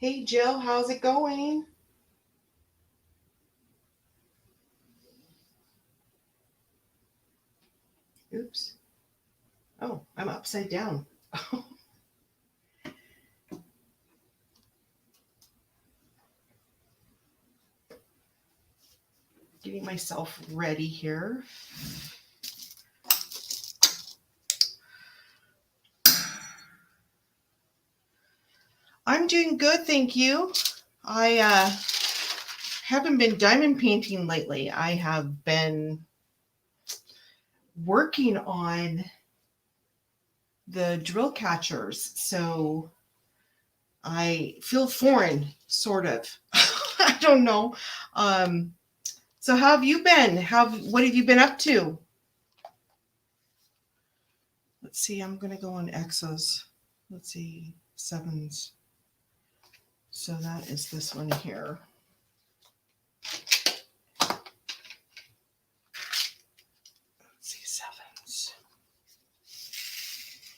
Hey Jill, how's it going? Oops. Oh, I'm upside down. Getting myself ready here. I'm doing good, thank you. I haven't been diamond painting lately. I have been working on the drill catchers, so I feel foreign, sort of. I don't know. So how have you been? What have you been up to? Let's see, I'm gonna go on X's. Let's see, sevens. So that is this one here. Let's see, sevens.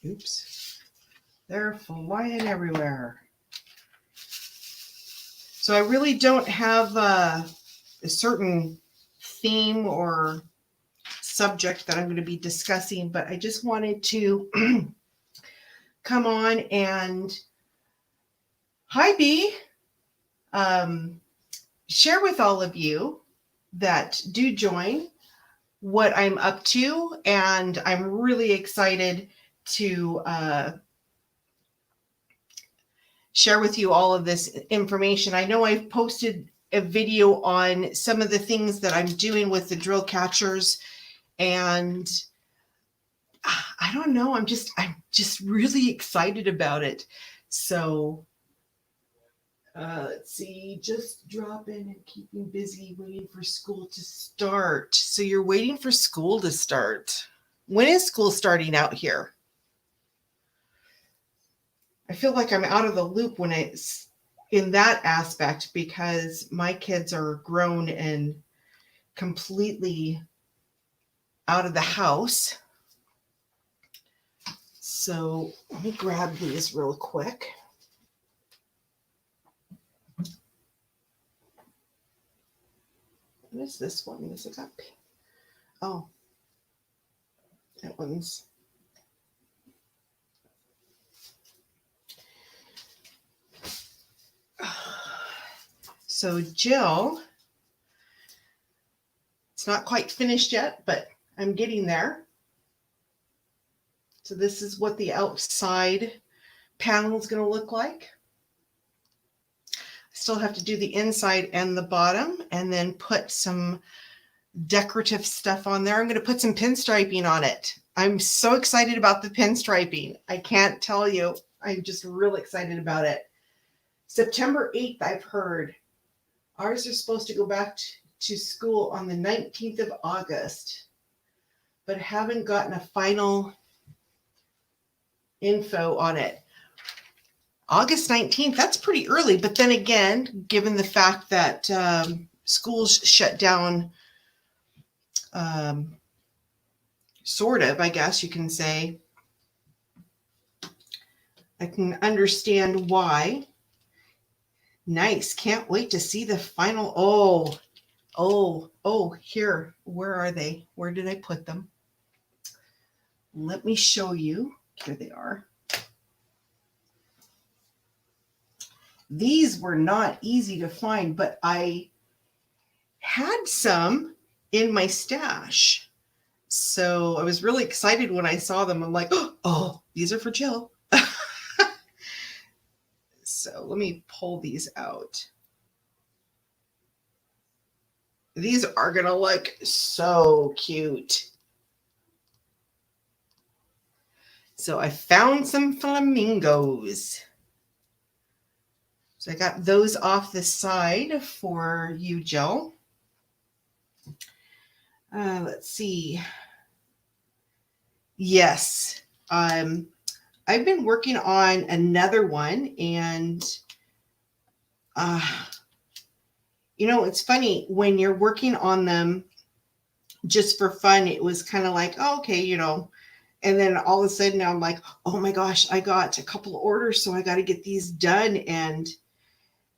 Oops. They're flying everywhere. So I really don't have a certain theme or subject that I'm going to be discussing, but I just wanted to come on and, hi B, share with all of you that do join what I'm up to, and I'm really excited to share with you all of this information. I know I've posted a video on some of the things that I'm doing with the drill catchers, and I don't know, I'm just really excited about it. So let's see, just dropping and keeping busy, waiting for school to start. So you're waiting for school to start. When is school starting out here? I feel like I'm out of the loop when it's in that aspect, because my kids are grown and completely out of the house. So let me grab these real quick. What is this one? Is it got pink? Oh, that one's. So Jill, it's not quite finished yet, but I'm getting there. So this is what the outside panel is going to look like. Still have to do the inside and the bottom, and then put some decorative stuff on there. I'm going to put some pinstriping on it. I'm so excited about the pinstriping. I can't tell you. I'm just really excited about it. September 8th, I've heard. Ours are supposed to go back to school on the 19th of August, but haven't gotten a final info on it. August 19th, that's pretty early. But then again, given the fact that schools shut down, sort of, I guess you can say, I can understand why. Nice. Can't wait to see the final. Oh, here. Where are they? Where did I put them? Let me show you. Here they are. These were not easy to find, but I had some in my stash. So I was really excited when I saw them. I'm like, oh, these are for Jill. So let me pull these out. These are going to look so cute. So I found some flamingos. So I got those off the side for you, Joe. Let's see. Yes. I've been working on another one, and it's funny when you're working on them just for fun. It was kind of like, oh, okay, and then all of a sudden now I'm like, oh my gosh, I got a couple of orders, so I got to get these done. And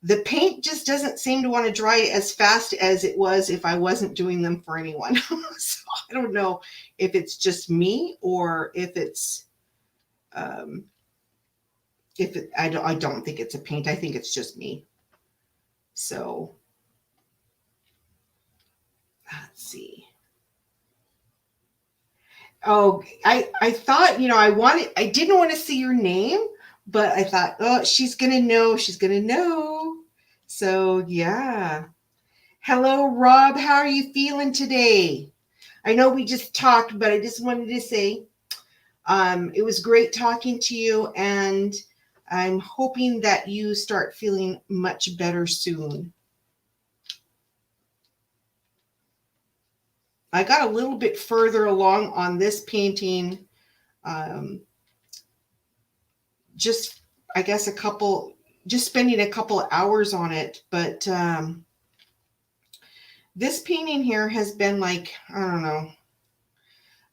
the paint just doesn't seem to want to dry as fast as it was if I wasn't doing them for anyone. So I don't know if it's just me or if it's, I don't think it's a paint. I think it's just me. So let's see. Oh, I thought, I didn't want to see your name, but I thought, oh, she's going to know. She's going to know. So, yeah. Hello, Rob. How are you feeling today? I know we just talked, but I just wanted to say it was great talking to you, and I'm hoping that you start feeling much better soon. I got a little bit further along on this painting. Just, I guess, just spending a couple of hours on it. But this painting here has been like, I don't know.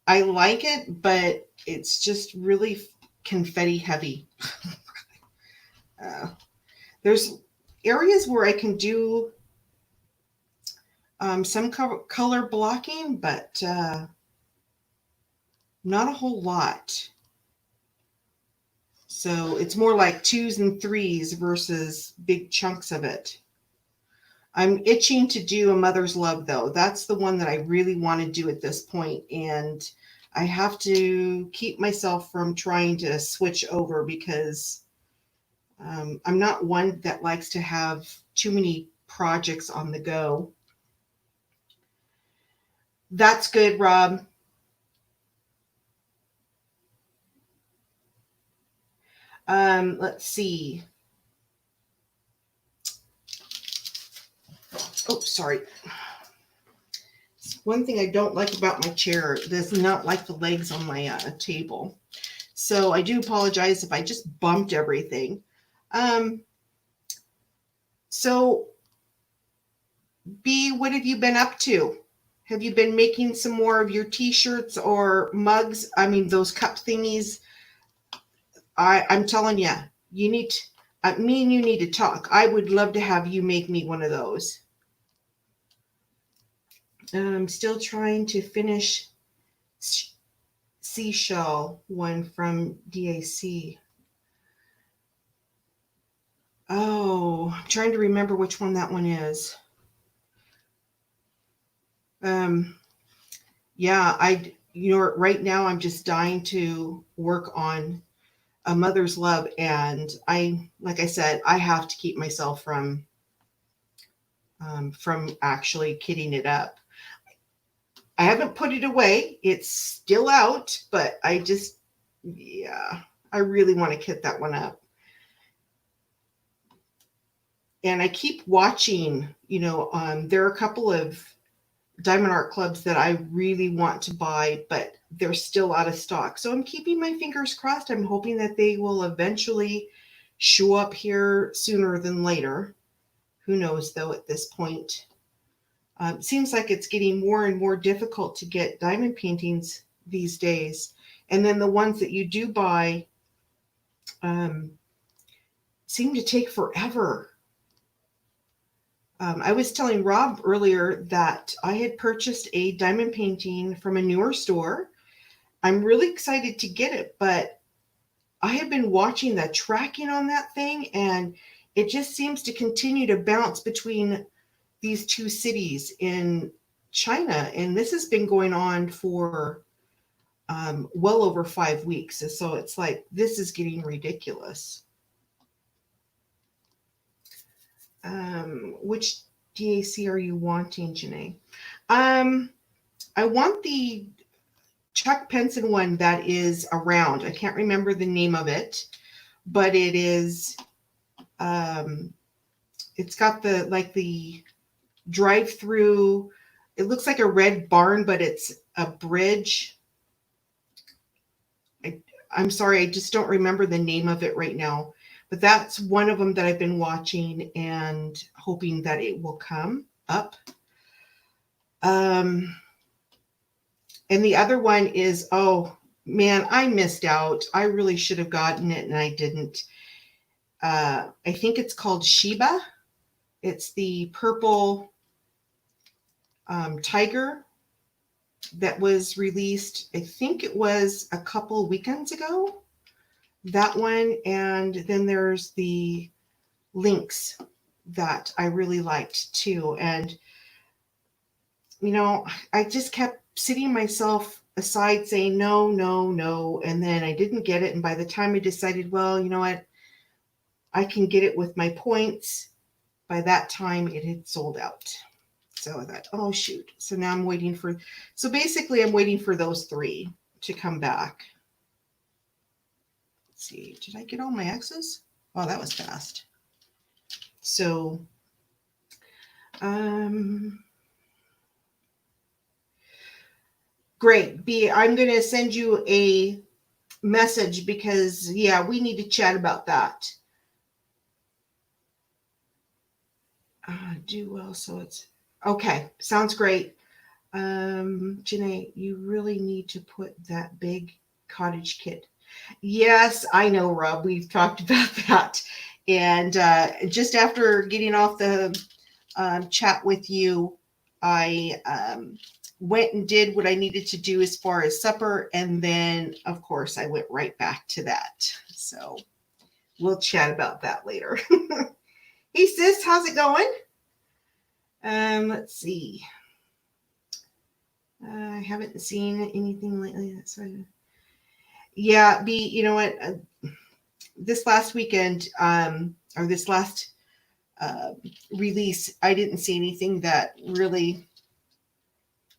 I like it, but it's just really confetti heavy. There's areas where I can do some color blocking, but not a whole lot. So it's more like 2s and 3s versus big chunks of it. I'm itching to do A Mother's Love, though. That's the one that I really want to do at this point, and I have to keep myself from trying to switch over because I'm not one that likes to have too many projects on the go. That's good, Rob. Let's see. Oh, sorry. One thing I don't like about my chair, it does not like the legs on my table. So I do apologize if I just bumped everything. So, B, what have you been up to? Have you been making some more of your t-shirts or mugs? I mean, those cup thingies. I'm telling you, me and you need to talk. I would love to have you make me one of those. I'm still trying to finish seashell one from DAC. Oh, I'm trying to remember which one that one is. Yeah, right now I'm just dying to work on A Mother's Love, and like I said, I have to keep myself from actually kitting it up. I haven't put it away. It's still out, but I really want to kit that one up. And I keep watching, there are a couple of Diamond Art Clubs that I really want to buy, but they're still out of stock. So I'm keeping my fingers crossed. I'm hoping that they will eventually show up here sooner than later. Who knows, though, at this point. It seems like it's getting more and more difficult to get diamond paintings these days. And then the ones that you do buy seem to take forever. I was telling Rob earlier that I had purchased a diamond painting from a newer store. I'm really excited to get it, but I have been watching the tracking on that thing, and it just seems to continue to bounce between these two cities in China. And this has been going on for well over 5 weeks. And so it's like, this is getting ridiculous. Which DAC are you wanting, Janae? I want the Chuck Penson one that is around. I can't remember the name of it, but it is, it's got the drive through. It looks like a red barn, but it's a bridge. I'm sorry, I just don't remember the name of it right now. But that's one of them that I've been watching and hoping that it will come up. And the other one is, oh man, I missed out. I really should have gotten it and I didn't. I think it's called Sheba. It's the purple tiger that was released. I think it was a couple weekends ago. That one. And then there's the Lynx that I really liked too. And, you know, I just kept sitting myself aside saying, no, no, no. And then I didn't get it. And by the time I decided, well, you know what, I can get it with my points. By that time, it had sold out. So I thought, oh, shoot. So now I'm waiting for, so basically I'm waiting for those three to come back. Let's see, did I get all my X's? Oh, that was fast. So, great. B, I'm going to send you a message because, yeah, we need to chat about that. Do well, so it's okay. Sounds great. Janae, you really need to put that big cottage kit. Yes, I know, Rob. We've talked about that. And just after getting off the chat with you, I went and did what I needed to do as far as supper. And then, of course, I went right back to that. So we'll chat about that later. Hey, sis, how's it going? Let's see. I haven't seen anything lately. So, yeah, B, you know what? This last weekend, or this last release, I didn't see anything that really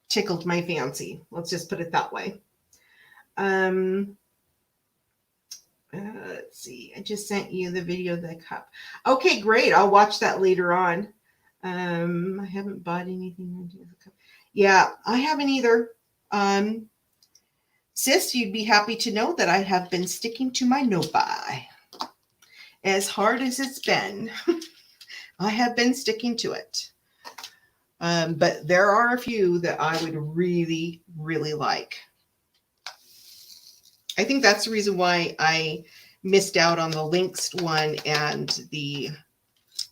tickled my fancy. Let's just put it that way. Let's see. I just sent you the video of the cup. Okay, great. I'll watch that later on. I haven't bought anything. Yeah, I haven't either. Sis, you'd be happy to know that I have been sticking to my no buy. As hard as it's been, I have been sticking to it. But there are a few that I would really, really like. I think that's the reason why I missed out on the Lynx one and the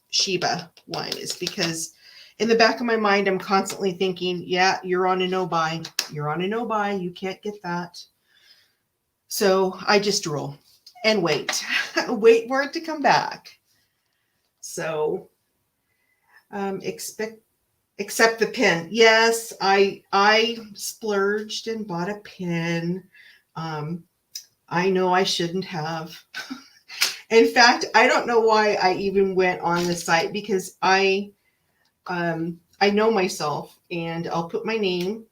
Sheba one, is because in the back of my mind, I'm constantly thinking, yeah, you're on a no buy. You're on a no buy. You can't get that. So I just roll and wait. Wait for it to come back. So except the pin. Yes, I splurged and bought a pin. I know I shouldn't have. In fact, I don't know why I even went on the site, because I know myself, and I'll put my name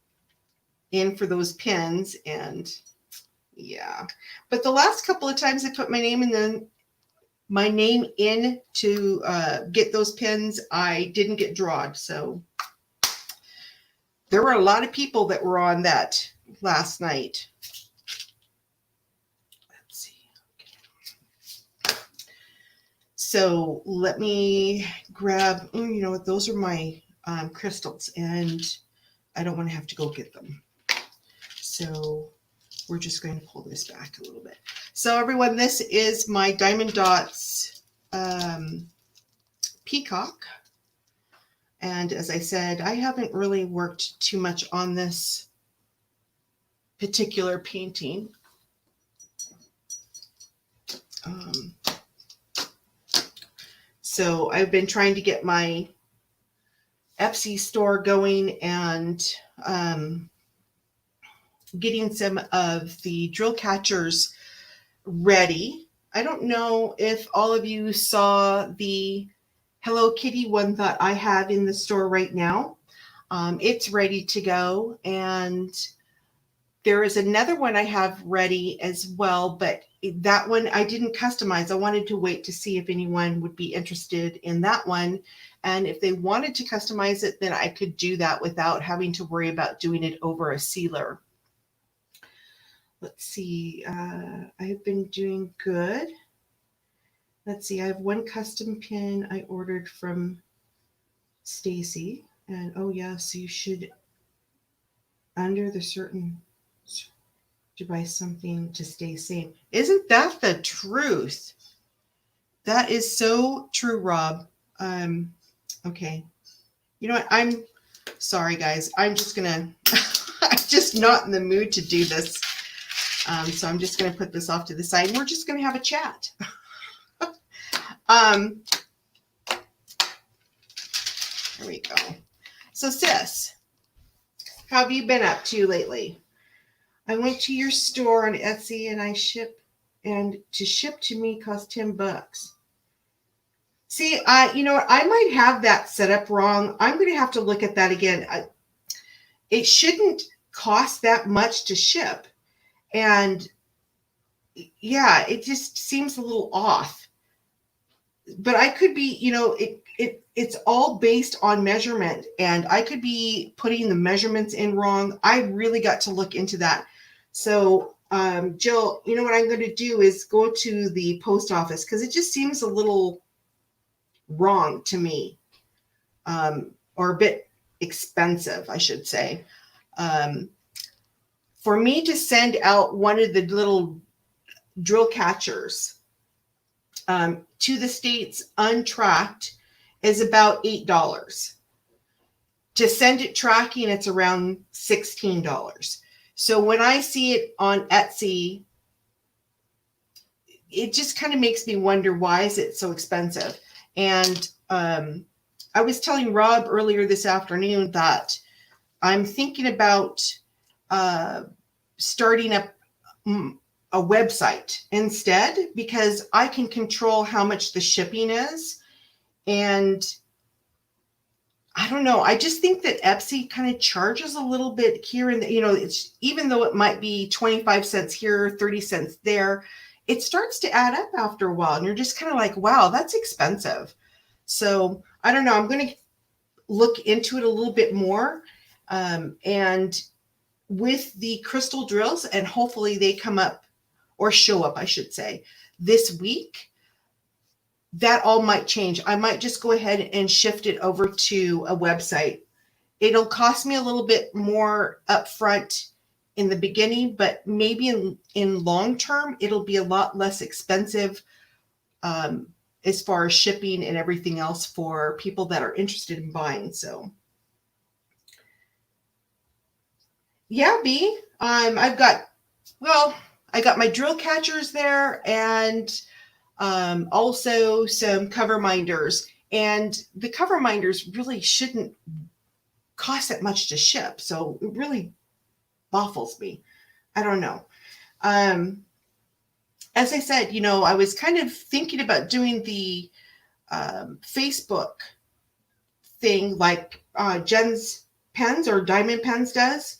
in for those pins, and yeah. But the last couple of times I put my name in to get those pins, I didn't get drawn. So there were a lot of people that were on that last night. Let's see. Okay. So let me grab, you know what, those are my crystals, and I don't want to have to go get them. So we're just going to pull this back a little bit. So everyone, this is my Diamond Dots peacock. And as I said, I haven't really worked too much on this particular painting. So I've been trying to get my Etsy store going, and getting some of the drill catchers ready. I don't know if all of you saw the Hello Kitty one that I have in the store right now. It's ready to go, and there is another one I have ready as well, but that one I didn't customize. I wanted to wait to see if anyone would be interested in that one. And if they wanted to customize it, then I could do that without having to worry about doing it over a sealer. Let's see. I've been doing good. Let's see. I have one custom pin I ordered from Stacy. And oh, yeah, so you should, under the certain, to buy something to stay safe. Isn't that the truth? That is so true, Rob. Okay. You know what? I'm sorry, guys. I'm just gonna, I'm just not in the mood to do this. So I'm just gonna put this off to the side and we're just gonna have a chat. There we go. So sis, how have you been up to lately? I went to your store on Etsy and to ship to me cost $10. See, you know what? I might have that set up wrong. I'm going to have to look at that again. It shouldn't cost that much to ship. And yeah, it just seems a little off. But I could be, you know, it's all based on measurement, and I could be putting the measurements in wrong. I really got to look into that. So, Jill, you know what I'm going to do is go to the post office because it just seems a little wrong to me, or a bit expensive, I should say. For me to send out one of the little drill catchers to the States untracked is about $8. To send it tracking, it's around $16. So when I see it on Etsy, it just kind of makes me wonder, why is it so expensive? And I was telling Rob earlier this afternoon that I'm thinking about starting up a website instead, because I can control how much the shipping is. And I don't know. I just think that Etsy kind of charges a little bit here and you know, it's, even though it might be 25 cents here, 30 cents there, it starts to add up after a while. And you're just kind of like, wow, that's expensive. So I don't know. I'm going to look into it a little bit more. And with the crystal drills, and hopefully they come up, or show up, I should say, this week, that all might change. I might just go ahead and shift it over to a website. It'll cost me a little bit more upfront in the beginning, but maybe in long term, it'll be a lot less expensive as far as shipping and everything else for people that are interested in buying. So yeah, B, I got my drill catchers there, and also some cover minders. And the cover minders really shouldn't cost that much to ship. So it really baffles me. I don't know. As I said, you know, I was kind of thinking about doing the Facebook thing like Jen's Pens or Diamond Pens does.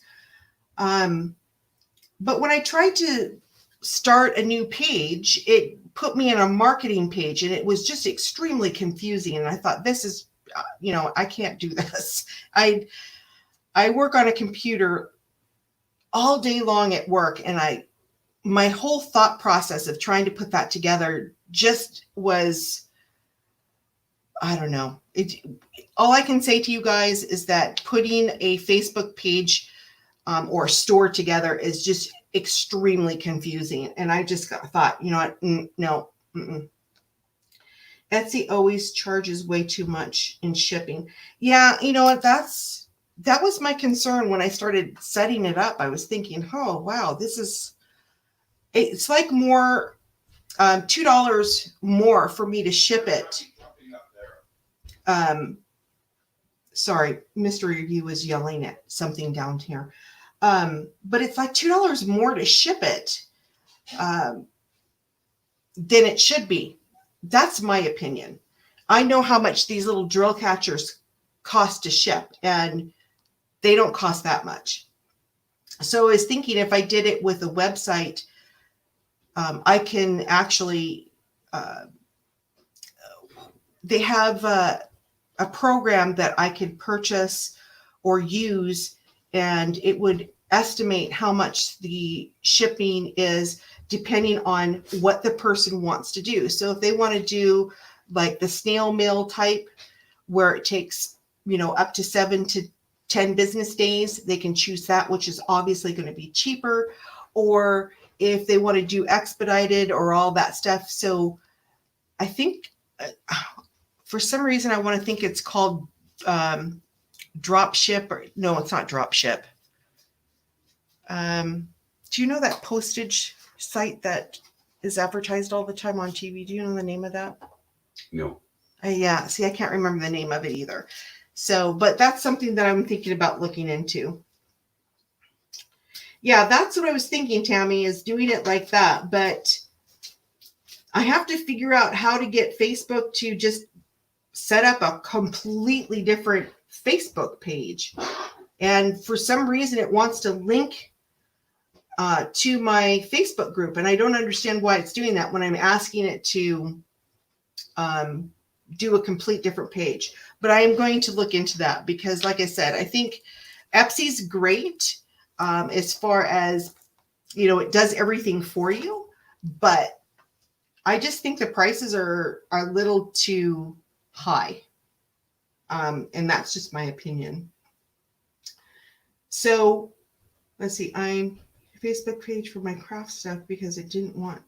But when I tried to start a new page, it put me in a marketing page, and it was just extremely confusing. And I thought, this is, you know, I can't do this. I work on a computer all day long at work, and my whole thought process of trying to put that together just was, I don't know. All I can say to you guys is that putting a Facebook page or store together is just extremely confusing. And I just thought, you know what? No. Etsy always charges way too much in shipping. Yeah, you know what? That was my concern when I started setting it up. I was thinking, oh, wow, it's like more, $2 more for me to ship it. Sorry, Mr. Review was yelling at something down here. But it's like $2 more to ship it than it should be. That's my opinion. I know how much these little drill catchers cost to ship, and they don't cost that much. So I was thinking if I did it with a website, I can actually, they have a program that I could purchase or use, and it would estimate how much the shipping is depending on what the person wants to do. So if they want to do like the snail mail type, where it takes, up to 7 to 10 business days, they can choose that, which is obviously going to be cheaper. Or if they want to do expedited or all that stuff. So I think for some reason, I want to think it's called drop ship, or no, it's not drop ship. Do you know that postage site that is advertised all the time on TV? Do you know the name of that? No. Yeah. See, I can't remember the name of it either. So, but that's something that I'm thinking about looking into. Yeah, that's what I was thinking, Tammy, is doing it like that. But I have to figure out how to get Facebook to just set up a completely different Facebook page. And for some reason, it wants to link to my Facebook group. And I don't understand why it's doing that when I'm asking it to do a complete different page. But I am going to look into that because, like I said, I think Epsy's great as far as, it does everything for you. But I just think the prices are a little too high. And that's just my opinion. So let's see, I'm Facebook page for my craft stuff because it didn't want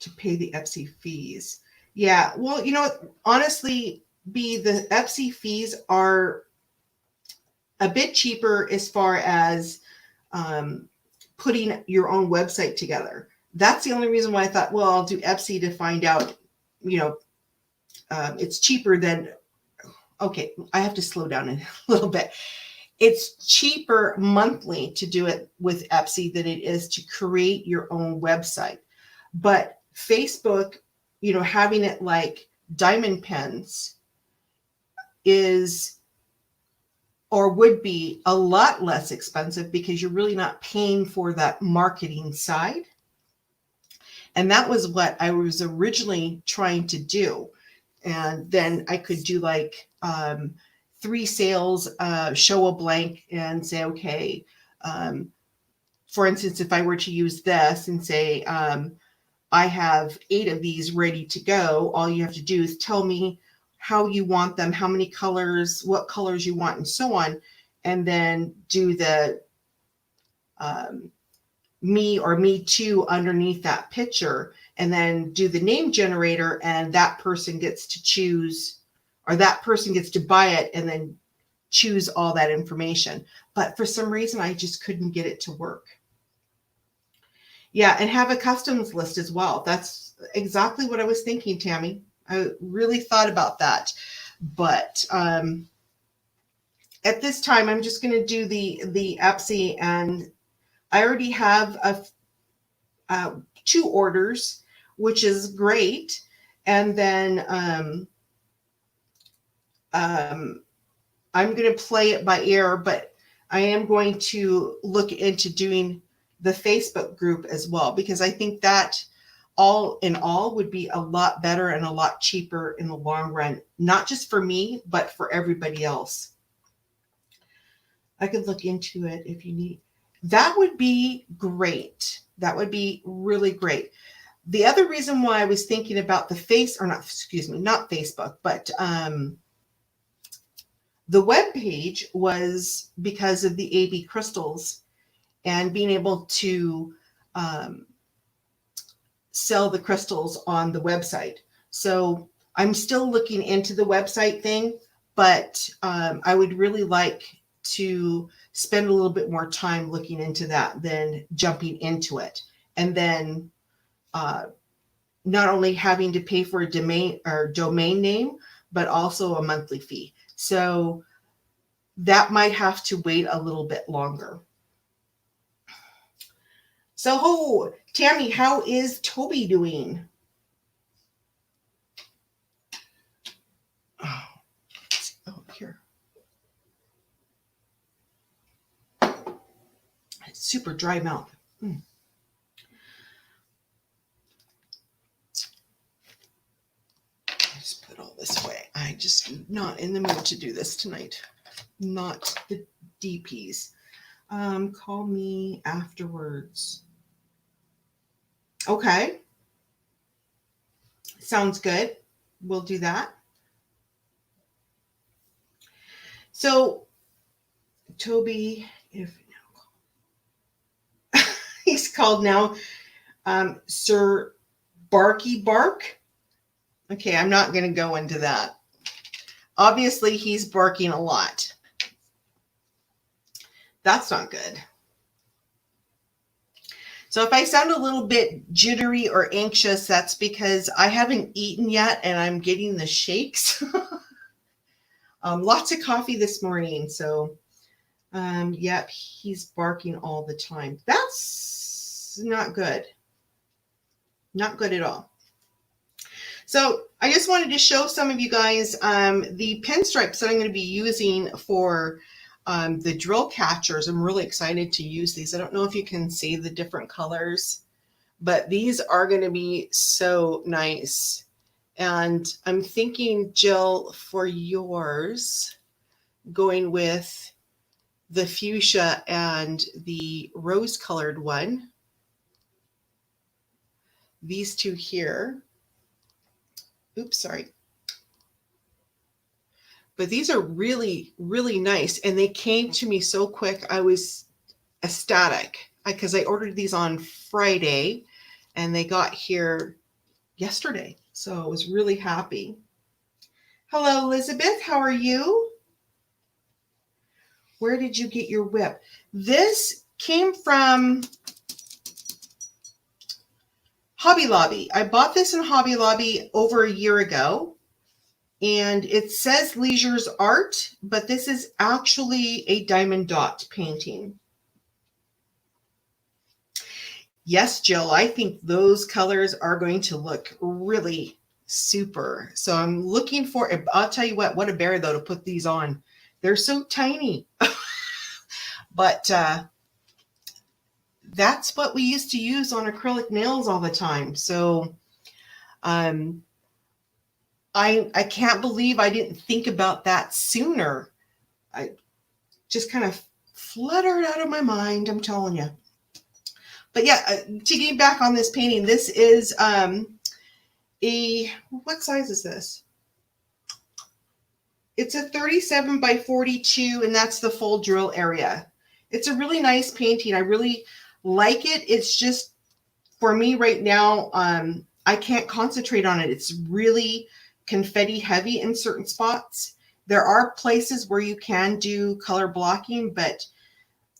to pay the Etsy fees. Yeah, well, honestly, the Etsy fees are a bit cheaper as far as putting your own website together. That's the only reason why I thought, well, I'll do Etsy to find out, it's cheaper than, okay, I have to slow down a little bit. It's cheaper monthly to do it with Etsy than it is to create your own website. But Facebook, having it like Diamond Pens is or would be a lot less expensive because you're really not paying for that marketing side. And that was what I was originally trying to do. And then I could do like 3 sales, show a blank and say, okay, for instance, if I were to use this and say, I have 8 of these ready to go, all you have to do is tell me how you want them, how many colors, what colors you want, and so on. And then do the me or me too underneath that picture, and then do the name generator, and that person gets to choose, or that person gets to buy it and then choose all that information. But for some reason, I just couldn't get it to work. Yeah, and have a customs list as well. That's exactly what I was thinking, Tammy. I really thought about that. But at this time, I'm just going to do the Etsy, and I already have 2 orders, which is great. And then I'm going to play it by ear, but I am going to look into doing the Facebook group as well, because I think that all in all would be a lot better and a lot cheaper in the long run, not just for me, but for everybody else. I could look into it if you need. That would be great. That would be really great. The other reason why I was thinking about not Facebook, but the web page was because of the AB crystals and being able to sell the crystals on the website. So I'm still looking into the website thing, but I would really like to spend a little bit more time looking into that than jumping into it. And then not only having to pay for a domain name, but also a monthly fee. So that might have to wait a little bit longer. So, Tammy, how is Toby doing? Oh, here. super dry mouth. Just put all this away. I just not in the mood to do this tonight. Not the DPs. Call me afterwards. Okay. Sounds good. We'll do that. So, Toby, if he's called now, Sir Barky Bark. Okay, I'm not going to go into that. Obviously, he's barking a lot. That's not good. So if I sound a little bit jittery or anxious, that's because I haven't eaten yet and I'm getting the shakes. Lots of coffee this morning. So, yep, he's barking all the time. That's not good. Not good at all. So I just wanted to show some of you guys the pinstripes that I'm going to be using for the drill catchers. I'm really excited to use these. I don't know if you can see the different colors, but these are going to be so nice. And I'm thinking, Jill, for yours, going with the fuchsia and the rose-colored one. These two here. Oops, sorry. But these are really, really nice. And they came to me so quick. I was ecstatic because I ordered these on Friday and they got here yesterday. So I was really happy. Hello, Elizabeth. How are you? Where did you get your whip? This came from Hobby Lobby. I bought this in Hobby Lobby over a year ago. And it says Leisure's Art, but this is actually a diamond dot painting. Yes, Jill, I think those colors are going to look really super. So I'm looking for, I'll tell you what a bear though to put these on. They're so tiny. But that's what we used to use on acrylic nails all the time. So I can't believe I didn't think about that sooner. I just kind of fluttered out of my mind, I'm telling you. But yeah, to get back on this painting, this is what size is this? It's a 37 by 42, and that's the full drill area. It's a really nice painting. I really like it. It's just, for me right now, I can't concentrate on it. It's really confetti heavy in certain spots. There are places where you can do color blocking, but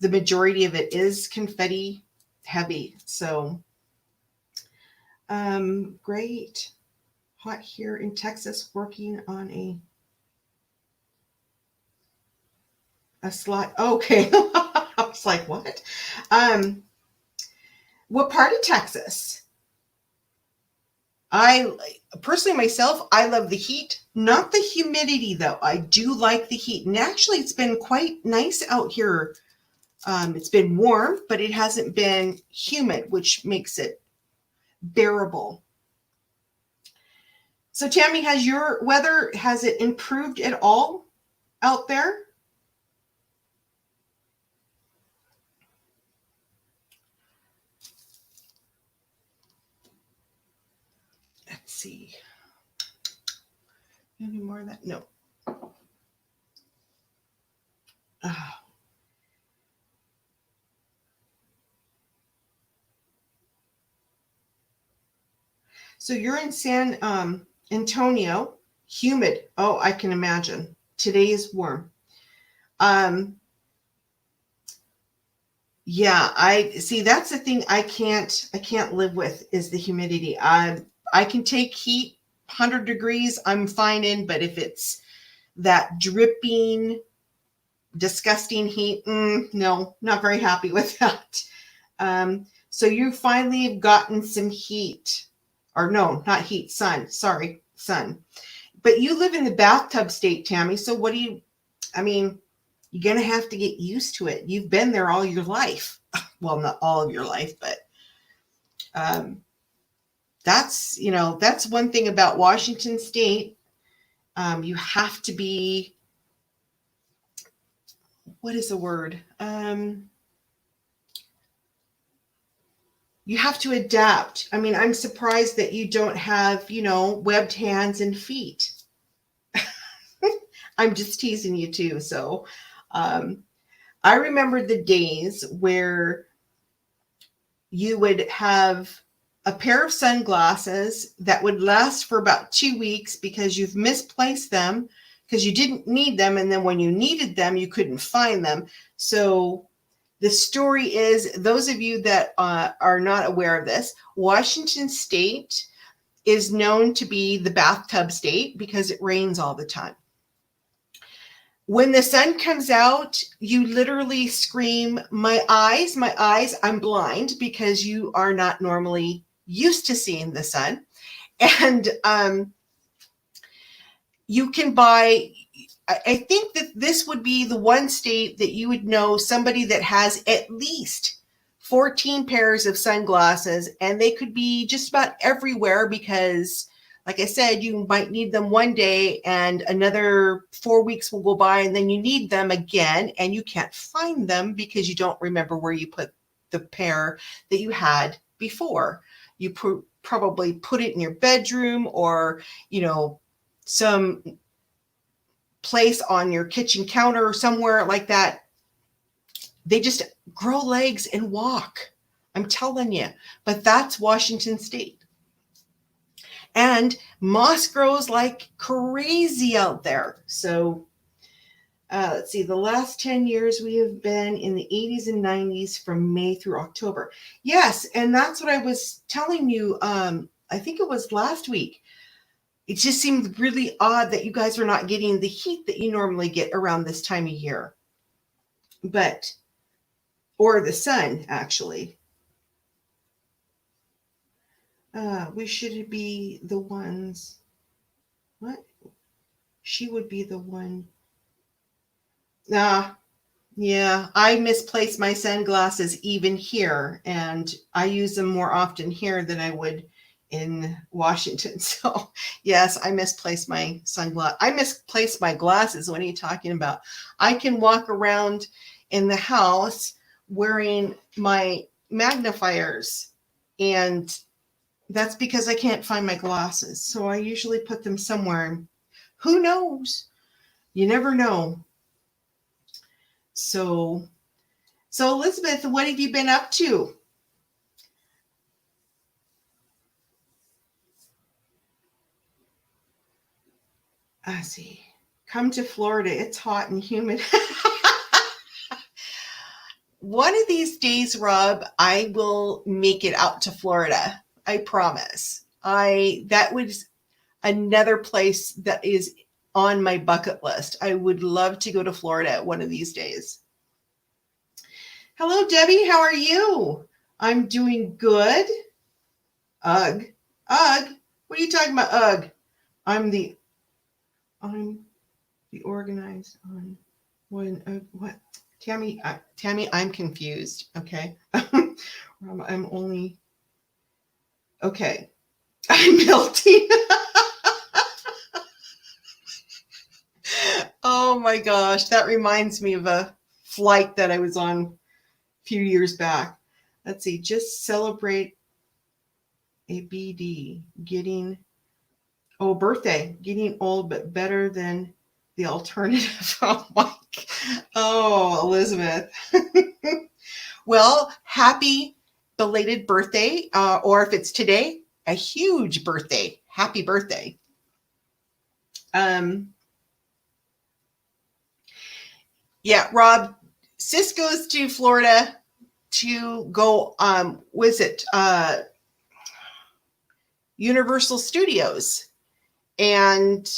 the majority of it is confetti heavy. So great. Hot here in Texas, working on a slide. Okay. I was like, what? What part of Texas? I personally myself, I love the heat, not the humidity though. I do like the heat. And actually it's been quite nice out here. It's been warm, but it hasn't been humid, which makes it bearable. So Tammy, has your weather, has it improved at all out there? Let's see. Any more of that? No. So you're in San Antonio, humid. Oh, I can imagine. Today is warm. Yeah, I see. That's the thing I can't live with is the humidity. I can take heat, 100 degrees, I'm fine in, but if it's that dripping, disgusting heat, no, not very happy with that. So you finally have gotten some heat, or no, not heat, sun. Sorry, sun. But you live in the bathtub state, Tammy. So what do you? I mean, you're gonna have to get used to it. You've been there all your life. well, not all of your life, but that's, that's one thing about Washington State. You have to be, what is the word? You have to adapt. I mean, I'm surprised that you don't have, webbed hands and feet. I'm just teasing you too. So I remember the days where you would have a pair of sunglasses that would last for about 2 weeks because you've misplaced them because you didn't need them. And then when you needed them, you couldn't find them. So the story is, those of you that are not aware of this, Washington State is known to be the bathtub state because it rains all the time. When the sun comes out, you literally scream, my eyes, I'm blind, because you are not normally used to seeing the sun. And you can buy, I think that this would be the one state that you would know somebody that has at least 14 pairs of sunglasses, and they could be just about everywhere because, like I said, you might need them one day and another 4 weeks will go by and then you need them again and you can't find them because you don't remember where you put the pair that you had before. You probably put it in your bedroom or, some place on your kitchen counter or somewhere like that. They just grow legs and walk. I'm telling you. But that's Washington State. And moss grows like crazy out there. So let's see, the last 10 years we have been in the 80s and 90s from May through October. Yes, and that's what I was telling you. I think it was last week. It just seemed really odd that you guys are not getting the heat that you normally get around this time of year. Or the sun, actually. We should be the ones. What? She would be the one. Yeah, I misplaced my sunglasses even here, and I use them more often here than I would in Washington. So, yes, I misplaced my sunglasses. I misplaced my glasses. What are you talking about? I can walk around in the house wearing my magnifiers, and that's because I can't find my glasses. So I usually put them somewhere. Who knows? You never know. So Elizabeth, what have you been up to? I see. Come to Florida. It's hot and humid. One of these days, Rob, I will make it out to Florida. I promise. That was another place that is on my bucket list. I would love to go to Florida one of these days. Hello, Debbie. How are you? I'm doing good. Ugh. Ugh. What are you talking about? Ugh. I'm the organized on when what? Tammy, I'm confused. Okay. I'm only okay. I'm melting. Oh my gosh, that reminds me of a flight that I was on a few years back. Let's see, just celebrate a BD, birthday, getting old, but better than the alternative. Oh, Elizabeth. Well, happy belated birthday, or if it's today, a huge birthday. Happy birthday. Yeah, Rob, Sis goes to Florida to go visit Universal Studios. And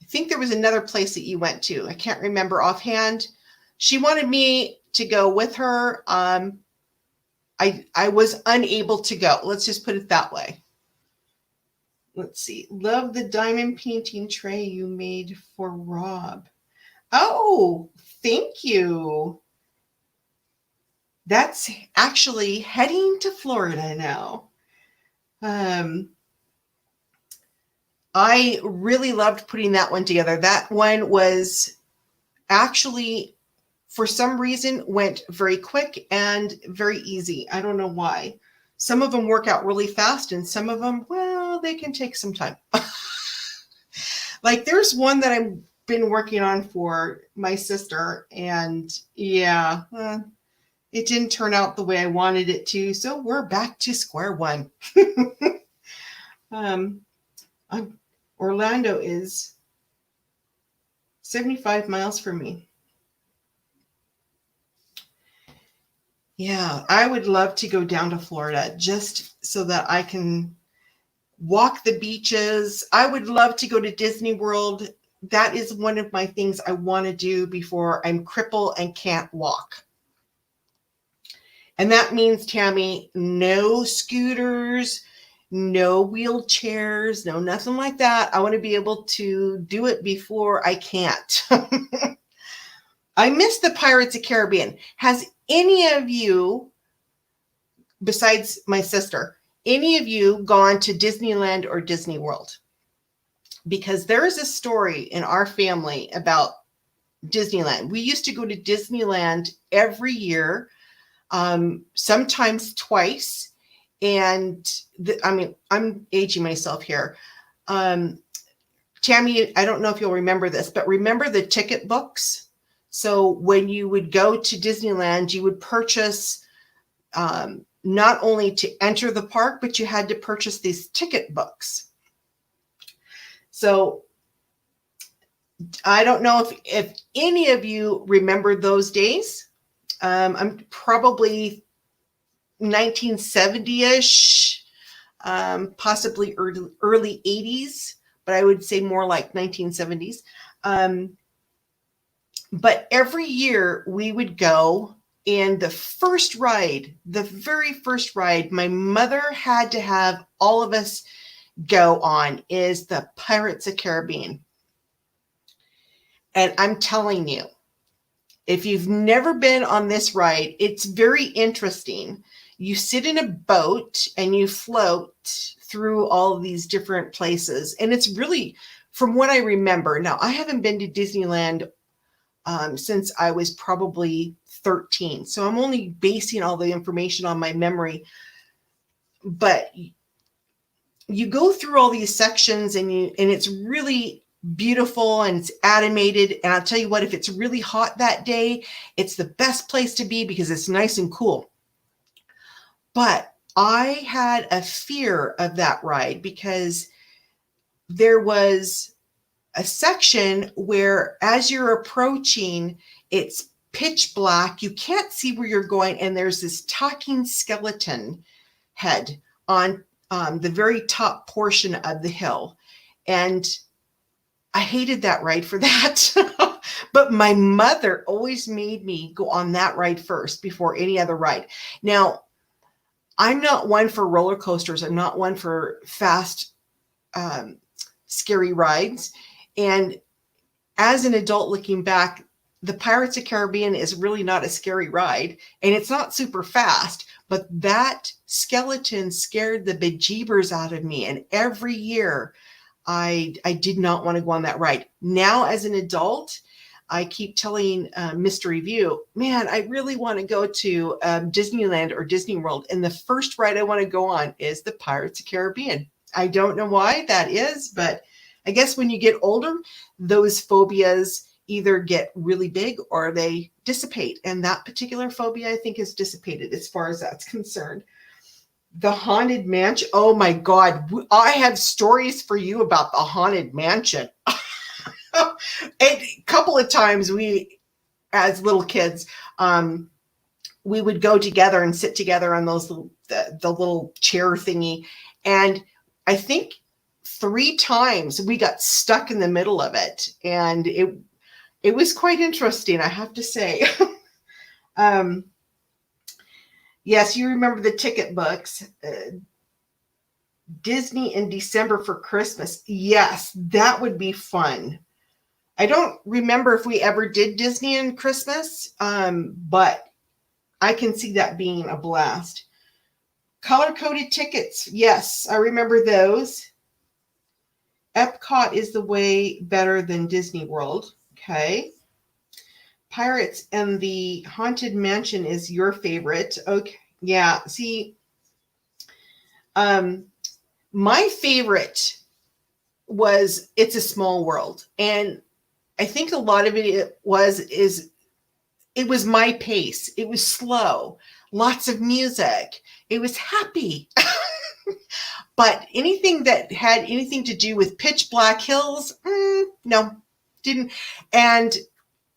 I think there was another place that you went to. I can't remember offhand. She wanted me to go with her. I was unable to go. Let's just put it that way. Let's see. Love the diamond painting tray you made for Rob. Oh, thank you. That's actually heading to Florida now. I really loved putting that one together. That one was actually, for some reason, went very quick and very easy. I don't know why. Some of them work out really fast, and some of them, well, they can take some time. Like there's one that I've been working on for my sister, and yeah, it didn't turn out the way I wanted it to. So we're back to square one. Orlando is 75 miles from me. Yeah, I would love to go down to Florida just so that I can walk the beaches. I would love to go to Disney World. That is one of my things I want to do before I'm crippled and can't walk. And that means, Tammy, no scooters, no wheelchairs, no nothing like that. I want to be able to do it before I can't. I miss the Pirates of the Caribbean. Has any of you, besides my sister, any of you gone to Disneyland or Disney World? Because there is a story in our family about Disneyland. We used to go to Disneyland every year, sometimes twice. And I'm aging myself here. Tammy, I don't know if you'll remember this, but remember the ticket books? So when you would go to Disneyland, you would purchase not only to enter the park, but you had to purchase these ticket books. So I don't know if any of you remember those days. I'm probably 1970-ish, possibly early 80s, but I would say more like 1970s. But every year we would go, and the very first ride my mother had to have all of us go on is the Pirates of the Caribbean. And I'm telling you, if you've never been on this ride, it's very interesting. You sit in a boat and you float through all of these different places. And it's really, from what I remember, now I haven't been to Disneyland since I was probably 13. So I'm only basing all the information on my memory. But you go through all these sections and it's really beautiful and it's animated. And I'll tell you what, if it's really hot that day, it's the best place to be because it's nice and cool. But I had a fear of that ride because there was a section where as you're approaching, it's pitch black. You can't see where you're going. And there's this talking skeleton head on the very top portion of the hill. And I hated that ride for that. But my mother always made me go on that ride first before any other ride. Now, I'm not one for roller coasters. I'm not one for fast, scary rides. And as an adult looking back, the Pirates of the Caribbean is really not a scary ride. And it's not super fast. But that skeleton scared the bejeebers out of me. And every year, I did not want to go on that ride. Now, as an adult, I keep telling Mystery View, man, I really want to go to Disneyland or Disney World. And the first ride I want to go on is the Pirates of the Caribbean. I don't know why that is, but I guess when you get older, those phobias either get really big or they dissipate. And that particular phobia, I think, is dissipated as far as that's concerned. The Haunted Mansion. Oh my God. I have stories for you about the Haunted Mansion. A couple of times we, as little kids, we would go together and sit together on those the little chair thingy. And I think 3 times we got stuck in the middle of it. And it was quite interesting, I have to say. Yes, you remember the ticket books. Disney in December for Christmas. Yes, that would be fun. I don't remember if we ever did Disney in Christmas, but I can see that being a blast. Color-coded tickets. Yes, I remember those. Epcot is the way better than Disney World. Okay. Pirates and the Haunted Mansion is your favorite. Okay. Yeah. See, my favorite was It's a Small World. And I think a lot of it was my pace. It was slow, lots of music. It was happy. But anything that had anything to do with pitch black hills, no, didn't. And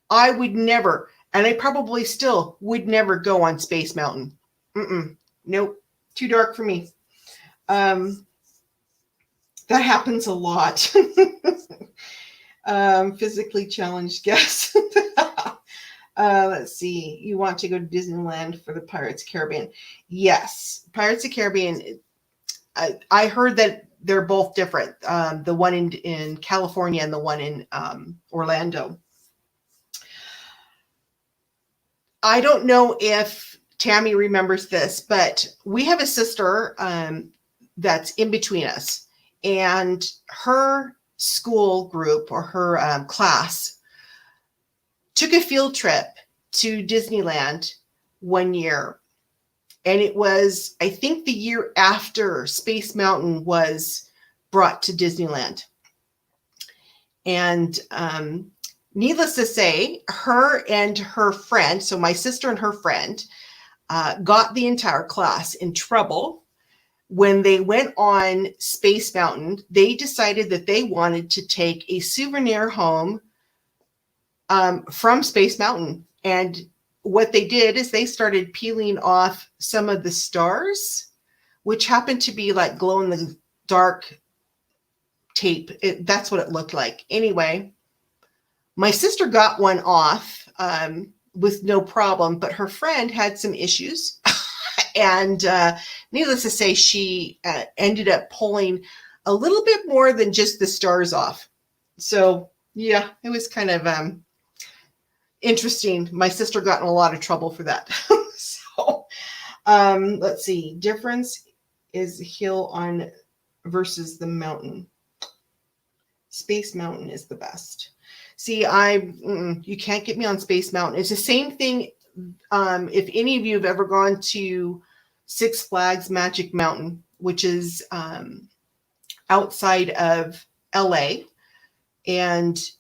I would never, and I probably still would never go on Space Mountain. Nope, too dark for me. That happens a lot. Physically challenged guests. Let's see. You want to go to Disneyland for the Pirates Caribbean? Yes, Pirates of Caribbean. I heard that they're both different. The one in California and the one in Orlando. I don't know if Tammy remembers this, but we have a sister that's in between us, and her school group or her class took a field trip to Disneyland one year. And it was, I think, the year after Space Mountain was brought to Disneyland. And needless to say, her and her friend, so my sister and her friend, got the entire class in trouble. When they went on Space Mountain, they decided that they wanted to take a souvenir home from Space Mountain. And what they did is they started peeling off some of the stars, which happened to be like glow in the dark tape. That's what it looked like. Anyway, my sister got one off with no problem, but her friend had some issues. And needless to say, she ended up pulling a little bit more than just the stars off. So, yeah, it was kind of interesting. My sister got in a lot of trouble for that. So, let's see. Difference is hill on versus the mountain. Space Mountain is the best. See, you can't get me on Space Mountain. It's the same thing. If any of you have ever gone to Six Flags Magic Mountain, which is outside of LA, and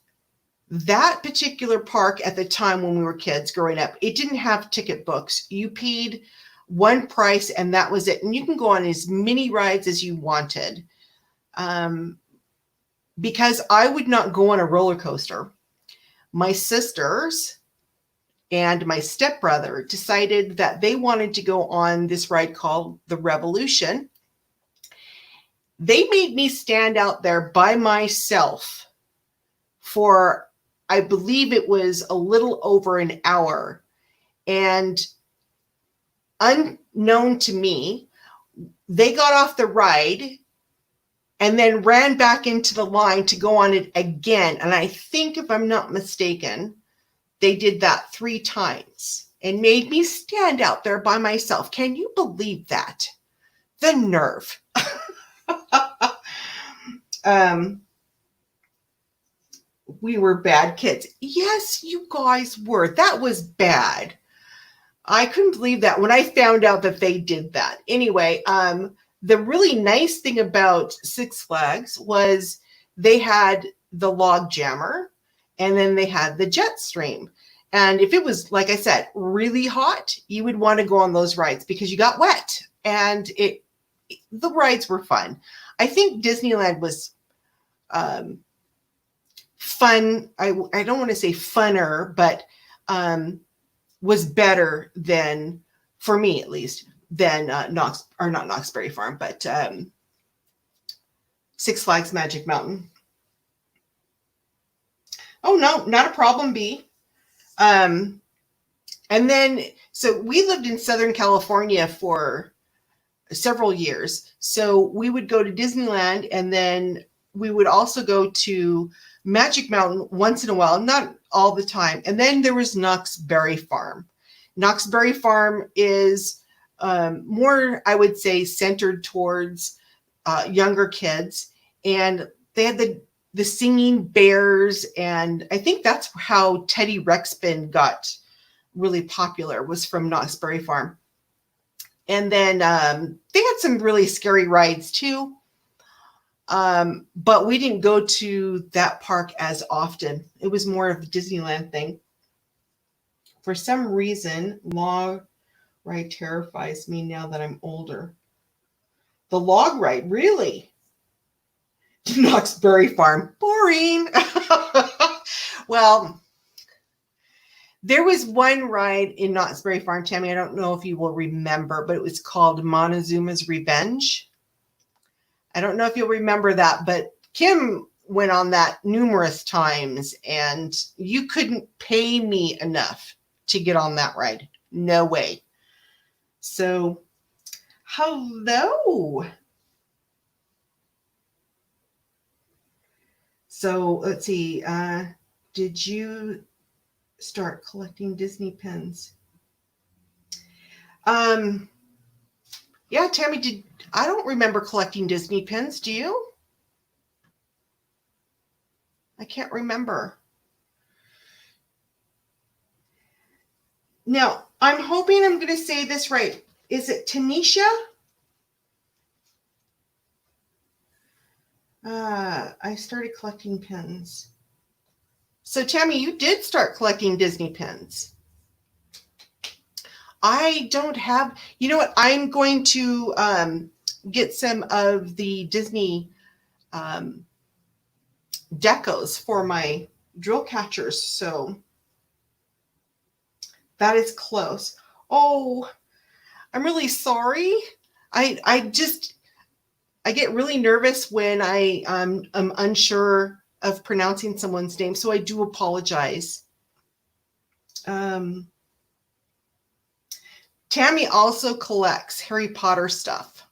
that particular park at the time when we were kids growing up, it didn't have ticket books. You paid one price and that was it. And you can go on as many rides as you wanted. Because I would not go on a roller coaster. My sisters and my stepbrother decided that they wanted to go on this ride called the Revolution. They made me stand out there by myself for, I believe it was a little over an hour. And unknown to me, they got off the ride and then ran back into the line to go on it again. And I think, if I'm not mistaken, they did that 3 times and made me stand out there by myself. Can you believe that? The nerve. We were bad kids. Yes, you guys were. That was bad. I couldn't believe that when I found out that they did that. Anyway, the really nice thing about Six Flags was they had the log jammer and then they had the jet stream. And if it was, like I said, really hot, you would want to go on those rides because you got wet, and the rides were fun. I think Disneyland was fun. I don't want to say funner, but was better than, for me at least, than not Knoxbury Farm, but Six Flags Magic Mountain. Oh no, not a problem, B. And then, so we lived in Southern California for several years. So we would go to Disneyland, and then we would also go to Magic Mountain once in a while, not all the time. And then there was Knoxbury Farm. Knott's Berry Farm is more, I would say, centered towards younger kids. And they had the singing bears. And I think that's how Teddy Ruxpin got really popular, was from Knott's Berry Farm. And then they had some really scary rides too. But we didn't go to that park as often. It was more of a Disneyland thing. For some reason, log ride terrifies me now that I'm older. The log ride, really? Knott's Berry Farm, boring. Well, there was one ride in Knott's Berry Farm, Tammy. I don't know if you will remember, but it was called Montezuma's Revenge. I don't know if you'll remember that, but Kim went on that numerous times, and you couldn't pay me enough to get on that ride. No way. So, hello. So, let's see. Did you start collecting Disney pins? Yeah, Tammy, I don't remember collecting Disney pins. Do you? I can't remember. Now, I'm hoping I'm going to say this right. Is it Tanisha? I started collecting pins. So, Tammy, you did start collecting Disney pins. I don't have, you know what? I'm going to get some of the Disney decos for my drill catchers. So that is close. Oh, I'm really sorry. I get really nervous when I am unsure of pronouncing someone's name. So I do apologize. Tammy also collects Harry Potter stuff.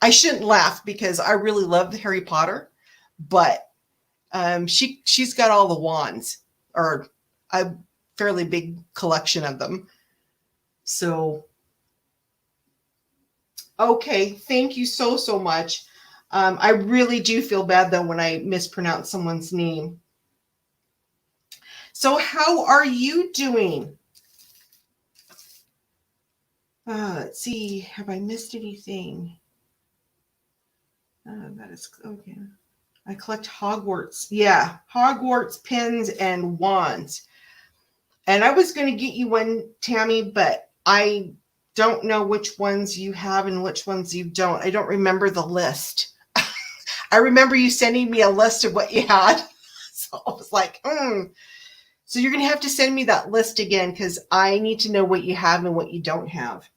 I shouldn't laugh because I really love the Harry Potter, but she's got all the wands, or a fairly big collection of them. So, okay, thank you so much. I really do feel bad though when I mispronounce someone's name. So how are you doing? Let's see. Have I missed anything? That is okay. I collect Hogwarts. Yeah, Hogwarts pins and wands. And I was going to get you one, Tammy, but I don't know which ones you have and which ones you don't. I don't remember the list. I remember you sending me a list of what you had. So I was like, So you're going to have to send me that list again because I need to know what you have and what you don't have.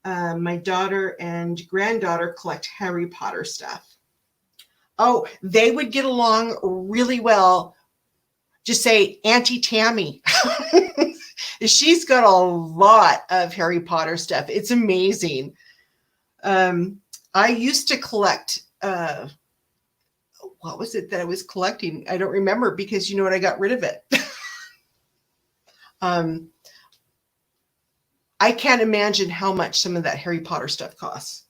My daughter and granddaughter collect Harry Potter stuff. Oh, they would get along really well. Just say Auntie Tammy. She's got a lot of Harry Potter stuff. It's amazing. I used to collect, what was it that I was collecting? I don't remember because you know what? I got rid of it. I can't imagine how much some of that Harry Potter stuff costs.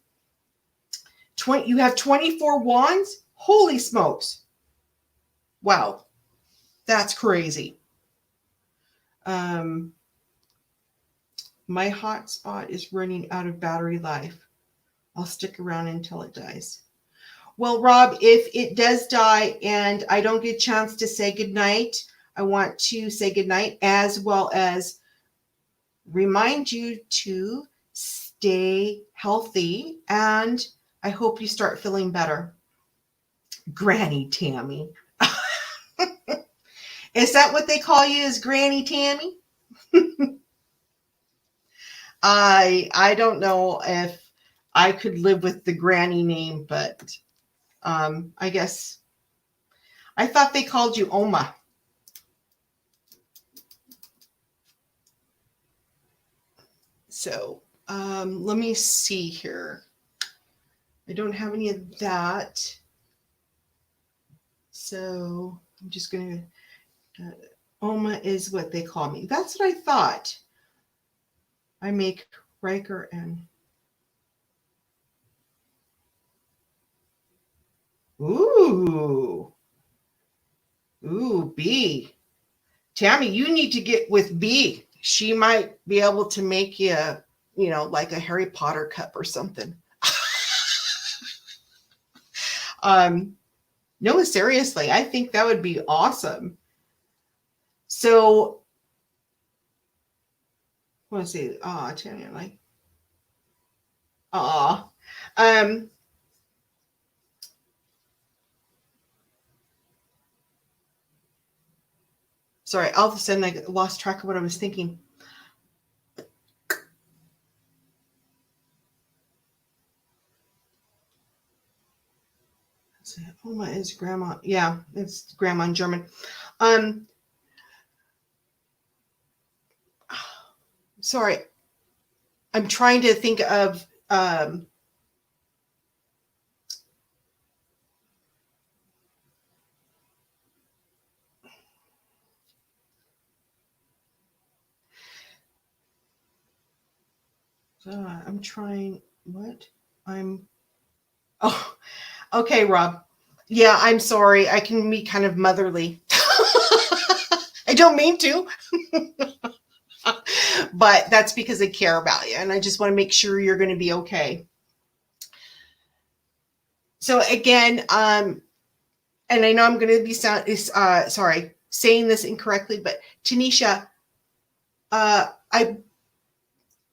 You have 24 wands? Holy smokes. Wow. That's crazy. My hotspot is running out of battery life. I'll stick around until it dies. Well, Rob, if it does die and I don't get a chance to say goodnight, I want to say goodnight as well as remind you to stay healthy, and I hope you start feeling better. Granny Tammy. Is that what they call you, as Granny Tammy? I don't know if I could live with the Granny name, but I guess I thought they called you Oma. So let me see here. I don't have any of that. So I'm just going to Oma is what they call me. That's what I thought. I make Riker and Ooh. Ooh, B. Tammy, you need to get with B. She might be able to make you, like a Harry Potter cup or something. No, seriously, I think that would be awesome. So, let's see. Oh, Tammy, I'm like, aw. Sorry, all of a sudden I lost track of what I was thinking. Oma is grandma. Yeah, it's grandma in German. Sorry, I'm trying to think of I'm trying oh, okay, Rob. Yeah, I'm sorry. I can be kind of motherly. I don't mean to. But that's because I care about you and I just want to make sure you're going to be okay. So again, and I know I'm going to be saying this incorrectly, but Tanisha,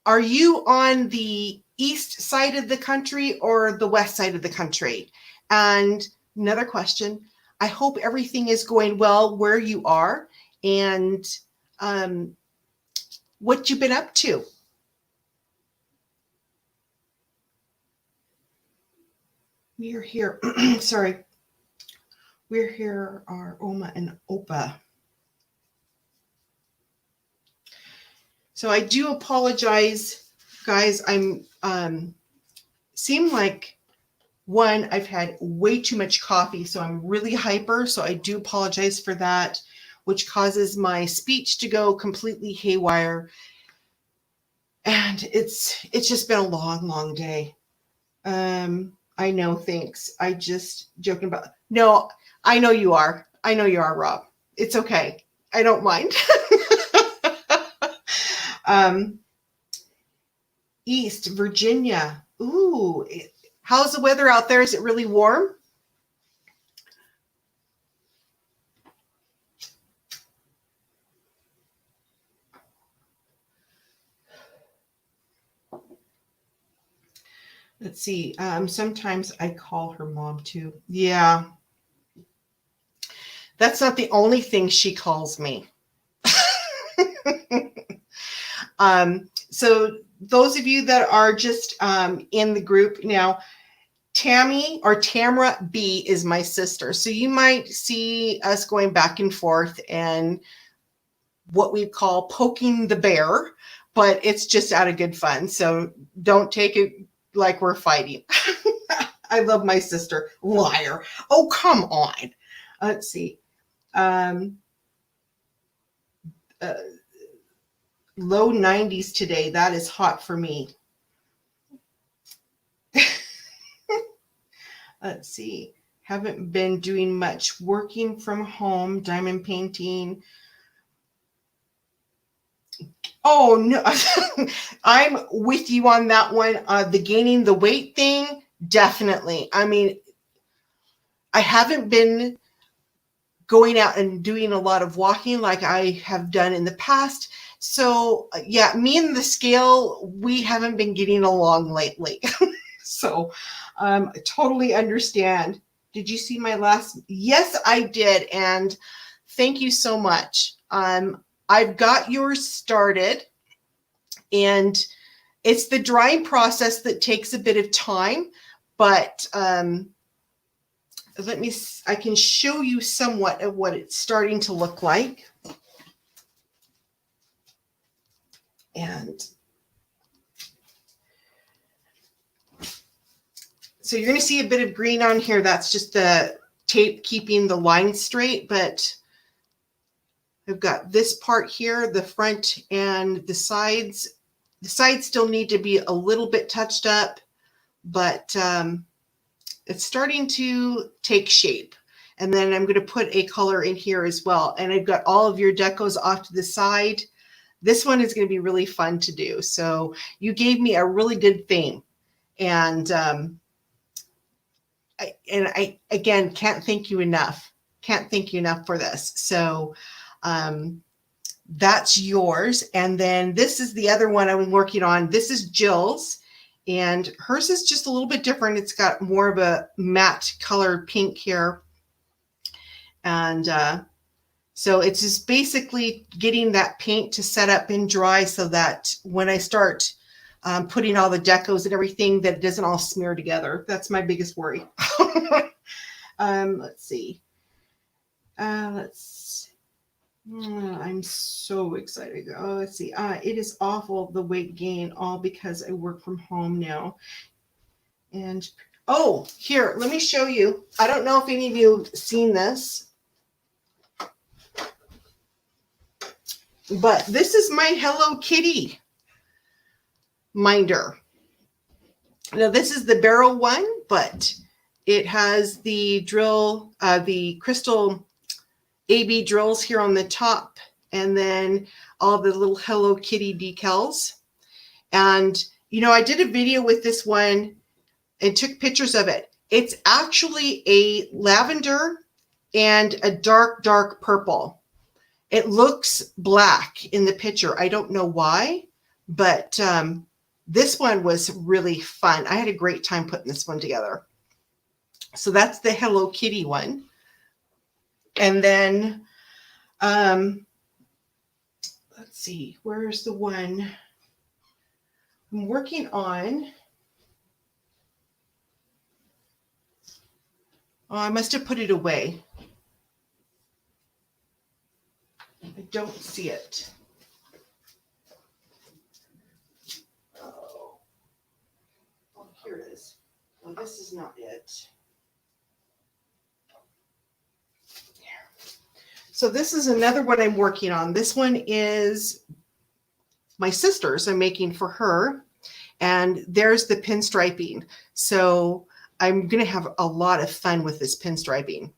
are you on the east side of the country or the west side of the country? And another question, I hope everything is going well where you are and what you've been up to. We're here. Sorry. We're here, our Oma and Opa. So I do apologize, guys. I'm seem like one, I've had way too much coffee, so I'm really hyper. So I do apologize for that, which causes my speech to go completely haywire. And it's just been a long, long day. I know, thanks. I just joking about. No, I know you are. I know you are, Rob. It's okay. I don't mind. East Virginia. Ooh, how's the weather out there? Is it really warm? Let's see. Sometimes I call her mom too. Yeah. That's not the only thing she calls me. So those of you that are just in the group now, Tammy or Tamra B is my sister. So you might see us going back and forth and what we call poking the bear, but it's just out of good fun. So don't take it like we're fighting. I love my sister. Liar. Oh, come on. Let's see. Low 90s today. That is hot for me. Let's see. Haven't been doing much. Working from home, diamond painting. Oh, no. I'm with you on that one. The gaining the weight thing, definitely. I mean, I haven't been going out and doing a lot of walking like I have done in the past. So, yeah, me and the scale, we haven't been getting along lately. So, I totally understand. Did you see my last? Yes, I did. And thank you so much. I've got yours started, and it's the drying process that takes a bit of time, but I can show you somewhat of what it's starting to look like. And so you're going to see a bit of green on here. That's just the tape keeping the line straight, but I've got this part here, the front and the sides. The sides still need to be a little bit touched up, but it's starting to take shape. And then I'm going to put a color in here as well. And I've got all of your decos off to the side. This one is going to be really fun to do. So you gave me a really good theme. And I again, can't thank you enough. Can't thank you enough for this. So that's yours. And then this is the other one I've been working on. This is Jill's. And hers is just a little bit different. It's got more of a matte colored pink here. And so it's just basically getting that paint to set up and dry so that when I start putting all the decos and everything, that it doesn't all smear together. That's my biggest worry. Let's see. I'm so excited. Oh, let's see. It is awful, the weight gain, all because I work from home now. And, oh, here, let me show you. I don't know if any of you have seen this, but this is my Hello Kitty minder. Now, this is the barrel one, but it has the drill, the crystal AB drills here on the top, and then all the little Hello Kitty decals. And, you know, I did a video with this one and took pictures of it. It's actually a lavender and a dark, dark purple. It looks black in the picture. I don't know why, but this one was really fun. I had a great time putting this one together. So that's the Hello Kitty one. And then, let's see, where's the one I'm working on? Oh, I must have put it away. I don't see it. Oh, here it is. Oh, this is not it. So this is another one I'm working on. This one is my sister's. I'm making for her. And there's the pinstriping. So I'm going to have a lot of fun with this pinstriping.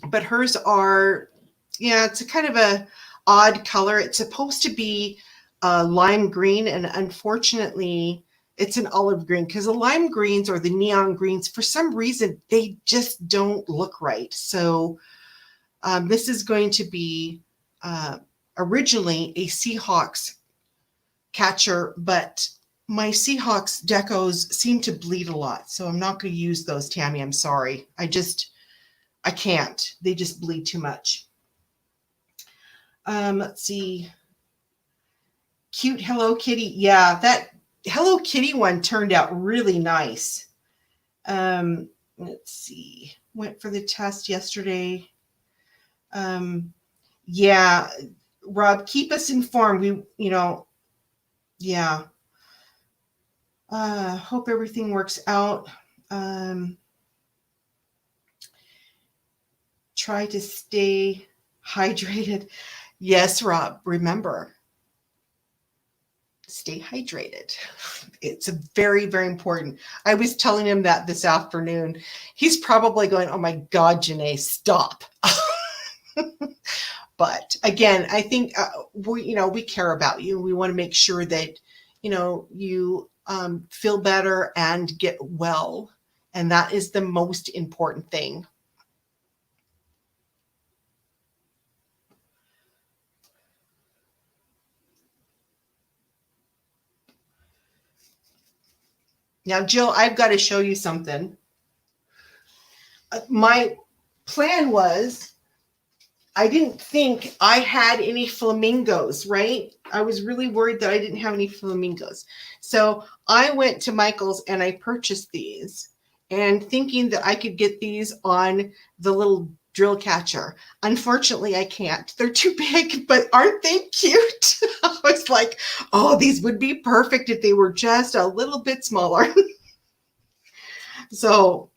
But hers are, yeah, it's a kind of a odd color. It's supposed to be lime green. And unfortunately, it's an olive green because the lime greens or the neon greens, for some reason, they just don't look right. So this is going to be originally a Seahawks catcher, but my Seahawks decos seem to bleed a lot. So I'm not going to use those, Tammy. I'm sorry. I can't. They just bleed too much. Let's see. Cute Hello Kitty. Yeah, that Hello Kitty one turned out really nice. Let's see. Went for the test yesterday. Yeah, Rob, keep us informed. Yeah. Hope everything works out. Try to stay hydrated. Yes, Rob, remember, stay hydrated. It's very, very important. I was telling him that this afternoon. He's probably going, oh my God, Janae, stop. But again, I think we care about you. We want to make sure that you feel better and get well, and that is the most important thing. Now, Jill, I've got to show you something. My plan was, I didn't think I had any flamingos, right? I was really worried that I didn't have any flamingos. So I went to Michael's and I purchased these and thinking that I could get these on the little drill catcher. Unfortunately, I can't. They're too big, but aren't they cute? I was like, oh, these would be perfect if they were just a little bit smaller. So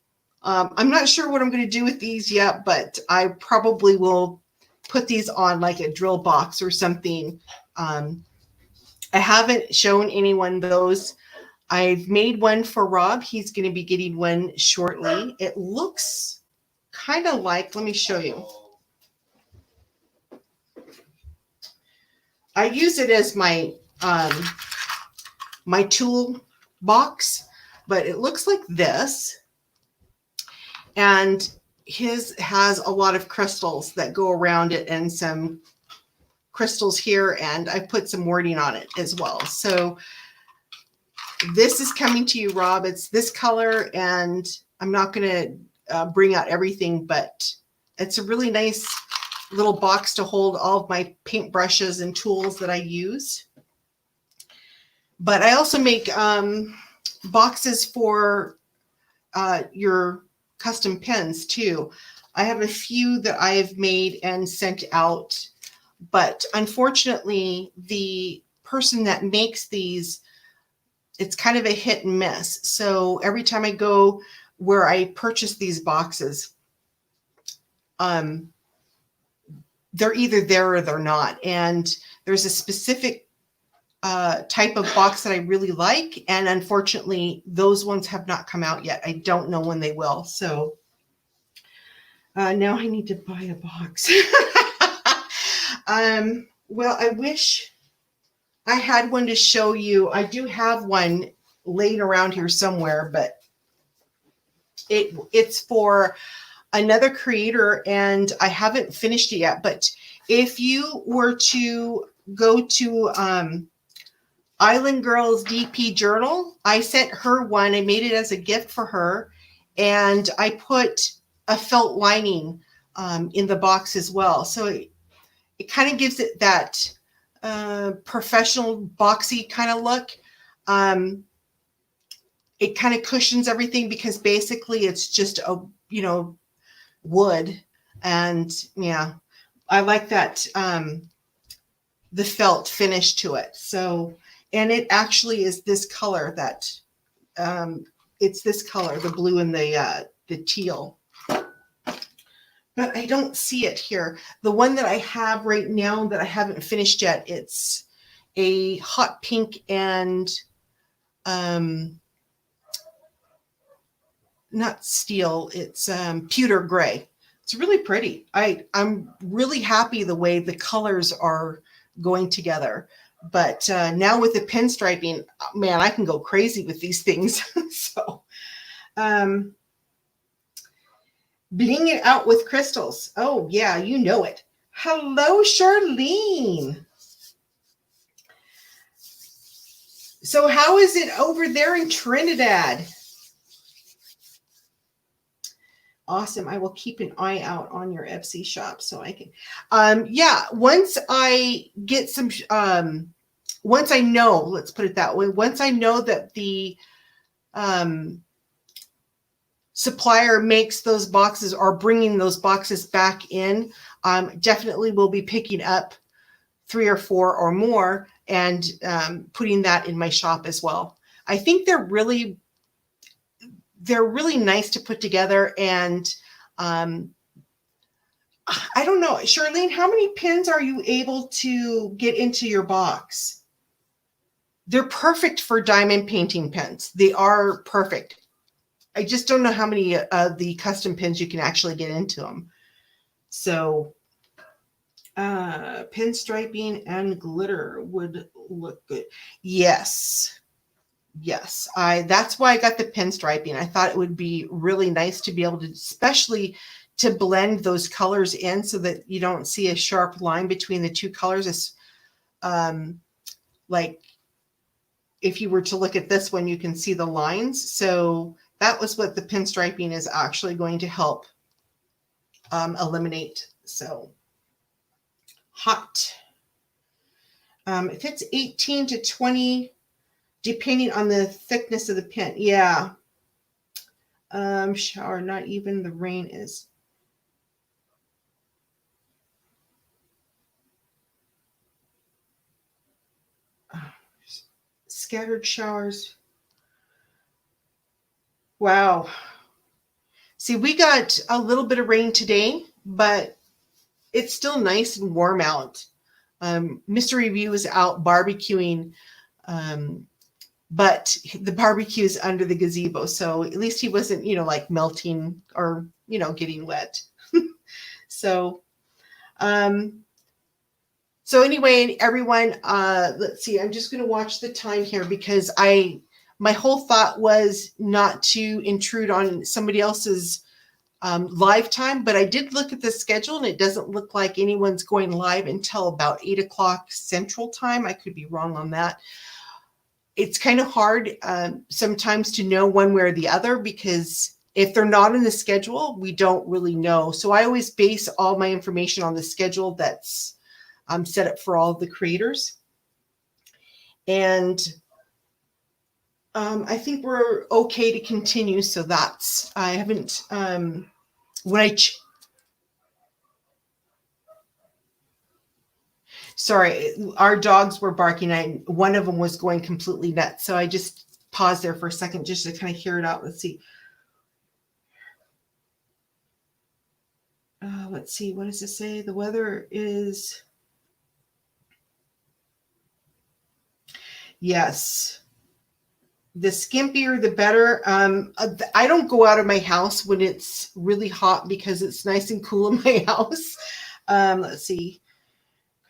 I'm not sure what I'm going to do with these yet, but I probably will put these on like a drill box or something. I haven't shown anyone those. I've made one for Rob. He's going to be getting one shortly. It looks kind of like, let me show you. I use it as my my tool box, but it looks like this. And his has a lot of crystals that go around it and some crystals here, and I put some wording on it as well. So this is coming to you, Rob. It's this color, and I'm not going to bring out everything, but it's a really nice little box to hold all of my paint brushes and tools that I use. But I also make boxes for your custom pens too. I have a few that I've made and sent out, but unfortunately the person that makes these, it's kind of a hit and miss. So every time I go where I purchase these boxes, they're either there or they're not. And there's a specific type of box that I really like. And unfortunately, those ones have not come out yet. I don't know when they will. So now I need to buy a box. Well, I wish I had one to show you. I do have one laying around here somewhere, but it's for another creator and I haven't finished it yet. But if you were to go to Island Girls DP Journal, I sent her one. I made it as a gift for her, and I put a felt lining in the box as well. So it kind of gives it that professional boxy kind of look. It kind of cushions everything because basically it's just a, wood. And yeah, I like that, the felt finish to it. So, and it actually is this color that, it's this color, the blue and the teal. But I don't see it here. The one that I have right now that I haven't finished yet, it's a hot pink and not steel, it's pewter gray. It's really pretty. I'm really happy the way the colors are going together. But now with the pinstriping, man, I can go crazy with these things. So bling it out with crystals. Oh, yeah, you know it. Hello, Charlene. So how is it over there in Trinidad? Awesome. I will keep an eye out on your Etsy shop so I can. Yeah, once I get some, once I know, let's put it that way, once I know that the supplier makes those boxes or bringing those boxes back in, definitely will be picking up 3 or 4 or more and putting that in my shop as well. I think they're really nice to put together. And I don't know, Charlene, how many pins are you able to get into your box? They're perfect for diamond painting pins. They are perfect. I just don't know how many of the custom pins you can actually get into them. So pinstriping and glitter would look good. Yes. Yes, that's why I got the pinstriping. I thought it would be really nice to be able to, especially to blend those colors in so that you don't see a sharp line between the two colors. It's like if you were to look at this one, you can see the lines. So that was what the pinstriping is actually going to help eliminate. So hot. If it's 18 to 20, depending on the thickness of the pin. Yeah. Shower, not even the rain is. Scattered showers. Wow. See, we got a little bit of rain today, but it's still nice and warm out. Mr. Review is out barbecuing, but the barbecue is under the gazebo. So at least he wasn't, like melting or, getting wet. So, so anyway, everyone, let's see, I'm just going to watch the time here because my whole thought was not to intrude on somebody else's live time, but I did look at the schedule and it doesn't look like anyone's going live until about 8 o'clock Central Time. I could be wrong on that. It's kind of hard sometimes to know one way or the other because if they're not in the schedule, we don't really know. So I always base all my information on the schedule that's set up for all of the creators. And I think we're okay to continue. So that's, I haven't, sorry, our dogs were barking. One of them was going completely nuts. So I just paused there for a second just to kind of hear it out. Let's see. Let's see. What does it say? The weather is... Yes. The skimpier, the better. I don't go out of my house when it's really hot because it's nice and cool in my house. Let's see.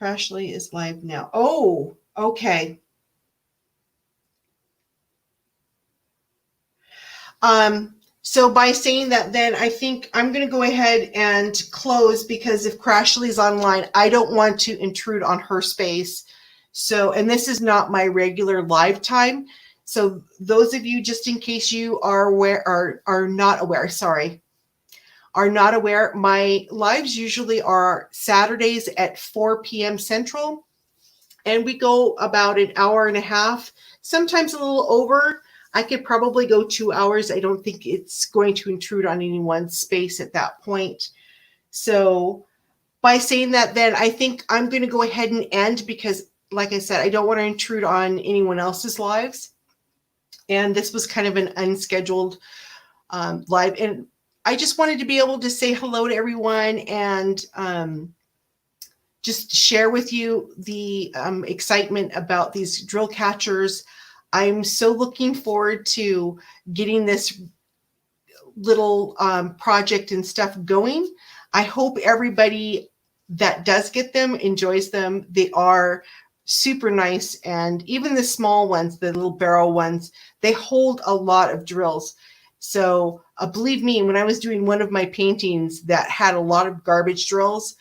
Crashly is live now. Oh, okay. So by saying that, then I think I'm going to go ahead and close because if Crashly's online, I don't want to intrude on her space. So, and this is not my regular live time. So those of you, just in case you are aware, are not aware, my lives usually are Saturdays at 4 p.m. Central, and we go about an hour and a half, sometimes a little over. I could probably go 2 hours. I don't think it's going to intrude on anyone's space at that point. So by saying that, then I think I'm going to go ahead and end because, like I said, I don't want to intrude on anyone else's lives. And this was kind of an unscheduled live. And I just wanted to be able to say hello to everyone and just share with you the excitement about these drill catchers. I'm so looking forward to getting this little project and stuff going. I hope everybody that does get them enjoys them. They are super nice. And even the small ones, the little barrel ones, they hold a lot of drills. So believe me, when I was doing one of my paintings that had a lot of garbage drills,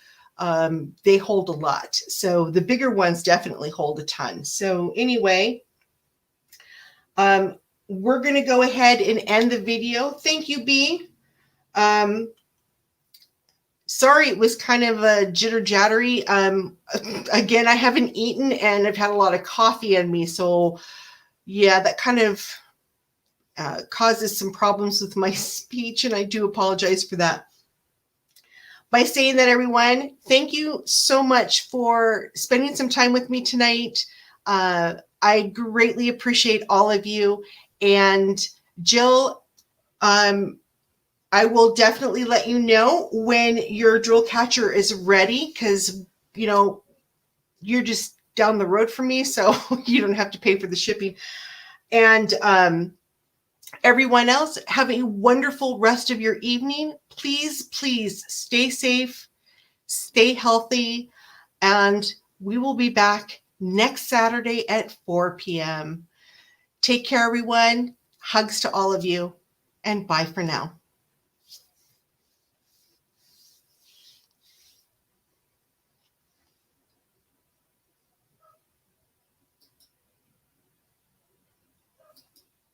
they hold a lot. So the bigger ones definitely hold a ton. So anyway, we're going to go ahead and end the video. Thank you, B. Sorry, it was kind of a jitter-jattery. Again, I haven't eaten and I've had a lot of coffee in me. So yeah, that kind of causes some problems with my speech, and I do apologize for that. By saying that, everyone, thank you so much for spending some time with me tonight. I greatly appreciate all of you. And Jill, I will definitely let you know when your drill catcher is ready because, you're just down the road from me, so you don't have to pay for the shipping. And everyone else, have a wonderful rest of your evening. Please, please stay safe, stay healthy, and we will be back next Saturday at 4 p.m. Take care, everyone. Hugs to all of you, and bye for now.